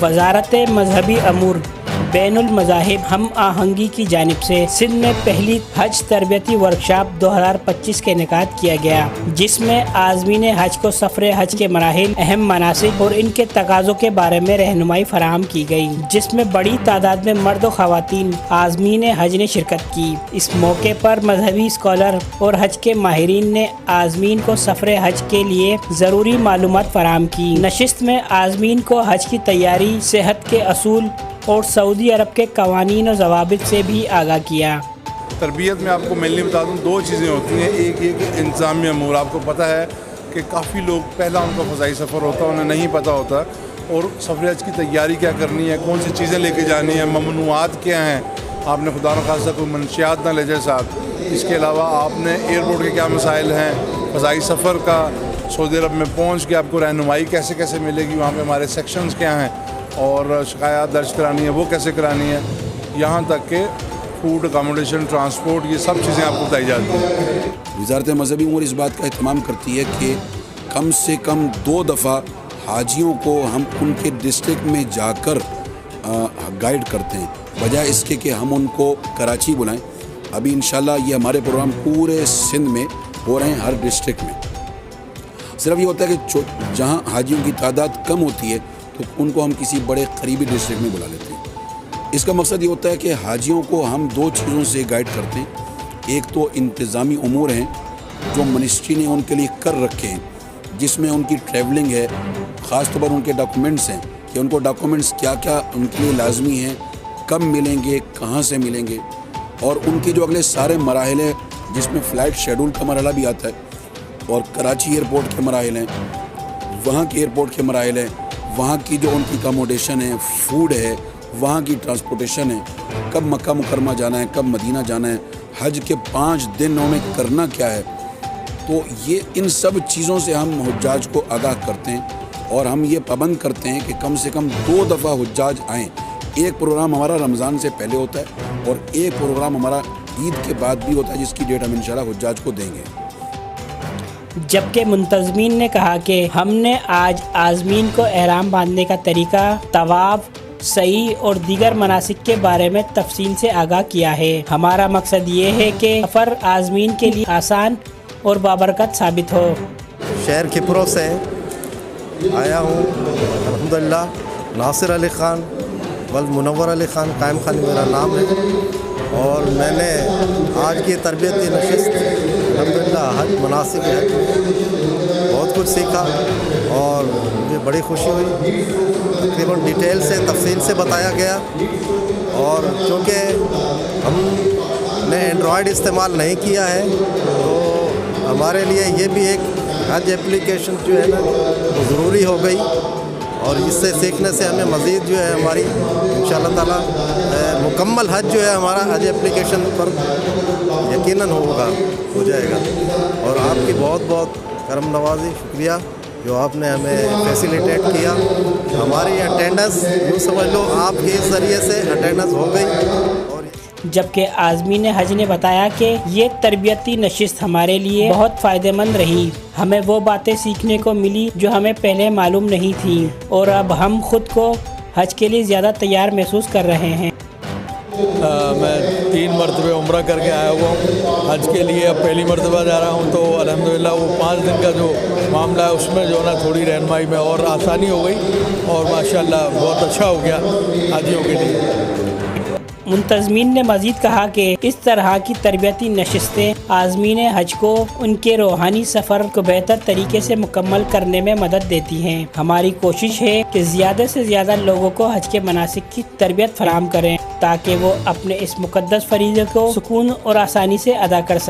वजारत मजहबी अमूर बैनुल मज़ाहिब हम आहंगी की जानिब से सिंध में पहली हज तरबियती वर्कशॉप 2025 का इनेकाद किया गया, जिसमें आज़मीन हज को सफ़र हज के मराहिल, अहम मनासिक और इनके तकाज़ों के बारे में रहनुमाई फराहम की गई, जिसमें बड़ी तादाद में मर्द और ख़वातीन आज़मीन हज ने शिरकत की। इस मौके पर मजहबी स्कॉलर और हज के माहिरीन ने आज़मीन को सफ़र हज के लिए ज़रूरी मालूमात फराहम की। नशिस्त में आज़मीन को हज की तैयारी, सेहत के असूल और सऊदी अरब के कवानीन और ज़वाबित से भी आगाह किया। तरबियत में आपको मेनली बता दूँ, दो चीज़ें होती हैं। एक ये कि इंतज़ामी अमूर, आपको पता है कि काफ़ी लोग पहला उनका फ़ज़ाई सफ़र होता है, उन्हें नहीं पता होता, और सफ़र हज की तैयारी क्या करनी है, कौन सी चीज़ें लेके जानी है, ममनुआत क्या हैं, आपने खुदा न खास्ता कोई मनशियात ना ले जाए साथ। इसके अलावा आपने एयरपोर्ट के क्या मसाइल हैं, फ़ज़ाई सफ़र का, सऊदी अरब में पहुँच के आपको रहनुमाई कैसे कैसे मिलेगी, वहाँ पर हमारे सेक्शंस क्या हैं, और शिकायत दर्ज करानी है वो कैसे करानी है, यहाँ तक कि फूड, अकोमोडेशन, ट्रांसपोर्ट, ये सब चीज़ें आपको बताई जाती हैं। वज़ारत मज़हबी उमूर इस बात का एहतमाम करती है कि कम से कम 2 दफ़ा हाजियों को हम उनके डिस्ट्रिक्ट में जाकर गाइड करते हैं, बजाय इसके कि हम उनको कराची बुलाएं। अभी इंशाल्लाह ये हमारे प्रोग्राम पूरे सिंध में हो रहे हैं, हर डिस्ट्रिक्ट में। सिर्फ ये होता है कि जहाँ हाजियों की तादाद कम होती है तो उनको हम किसी बड़े करीबी डिस्ट्रिक्ट में बुला लेते हैं। इसका मकसद ये होता है कि हाजियों को हम 2 चीज़ों से गाइड करते हैं। एक तो इंतज़ामी उमूर हैं जो मिनिस्ट्री ने उनके लिए कर रखे हैं, जिसमें उनकी ट्रैवलिंग है, ख़ास तौर पर उनके डॉक्यूमेंट्स हैं कि उनको डॉक्यूमेंट्स क्या क्या उनके लिए लाजमी हैं, कब मिलेंगे, कहाँ से मिलेंगे, और उनके जो अगले सारे मराहिल हैं, जिसमें फ़्लाइट शेड्यूल का मरहला भी आता है, और कराची एयरपोर्ट के मराहिल हैं, वहाँ के एयरपोर्ट के मराहिल हैं, वहाँ की जो उनकी अकोमोडेशन है, फूड है, वहाँ की ट्रांसपोर्टेशन है, कब मक्का मुकरमा जाना है, कब मदीना जाना है, हज के 5 दिनों में करना क्या है। तो ये इन सब चीज़ों से हम हुज्जाज को आगाह करते हैं, और हम ये पाबंद करते हैं कि कम से कम 2 दफ़ा हुज्जाज आएँ। एक प्रोग्राम हमारा रमज़ान से पहले होता है और एक प्रोग्राम हमारा ईद के बाद भी होता है, जिसकी डेट हम इंशाल्लाह हुज्जाज को देंगे। जबकि मुंतज़मीन ने कहा कि हमने आज आज़मीन को एहराम बांधने का तरीका, तवाफ, सही और दीगर मनासिक के बारे में तफसील से आगाह किया है। हमारा मकसद ये है कि सफ़र आज़मीन के लिए आसान और बाबरकत साबित हो। शहर खिपरो से आया हूँ, अल्हम्दुलिल्लाह। नासिर अली ख़ान वल मुनव्वर अली ख़ान कायम खानी मेरा नाम है, और मैंने आज की तरबियती नशिस्त अल्हम्दुलिल्लाह हज मनासिक है, बहुत कुछ सीखा और मुझे बड़ी खुशी हुई। तकरीबन डिटेल से, तफसील से बताया गया, और क्योंकि हमने एंड्रॉयड इस्तेमाल नहीं किया है तो हमारे लिए ये भी एक हज एप्लीकेशन जो है ना वो ज़रूरी हो गई, और इससे सीखने से हमें मज़ीद जो है हमारी इंशाअल्लाह ताला मुकम्मल हज जो है हमारा हज एप्लीकेशन पर यकीनन हो जाएगा। और आपकी बहुत बहुत करम नवाजी, शुक्रिया जो आपने हमें फैसिलिटेट किया। हमारी अटेंडेंस यूँ समझ लो आपके ज़रिए से अटेंडेंस हो गई। जबकि आज़मीन हज ने बताया कि ये तरबियती नशिस्त हमारे लिए बहुत फ़ायदेमंद रही। हमें वो बातें सीखने को मिली जो हमें पहले मालूम नहीं थी, और अब हम खुद को हज के लिए ज़्यादा तैयार महसूस कर रहे हैं। मैं 3 मरतबे उम्रा करके आया हुआ हूँ हज के लिए, अब पहली मरतबा जा रहा हूँ, तो अल्हम्दुलिल्लाह वो 5 दिन का जो मामला है उसमें जो है ना थोड़ी रहनुमाई में और आसानी हो गई, और माशाअल्लाह बहुत अच्छा हो गया हाजियों के लिए। मुंतज़मीन ने मज़ीद कहा कि इस तरह की तरबियती नशिस्तें आज़मीन हज को उनके रूहानी सफ़र को बेहतर तरीके से मुकम्मल करने में मदद देती हैं। हमारी कोशिश है कि ज़्यादा से ज़्यादा लोगों को हज के मनासिक की तरबियत फराहम करें, ताकि वो अपने इस मुक़द्दस फ़रीज़े को सुकून और आसानी से अदा कर सकें।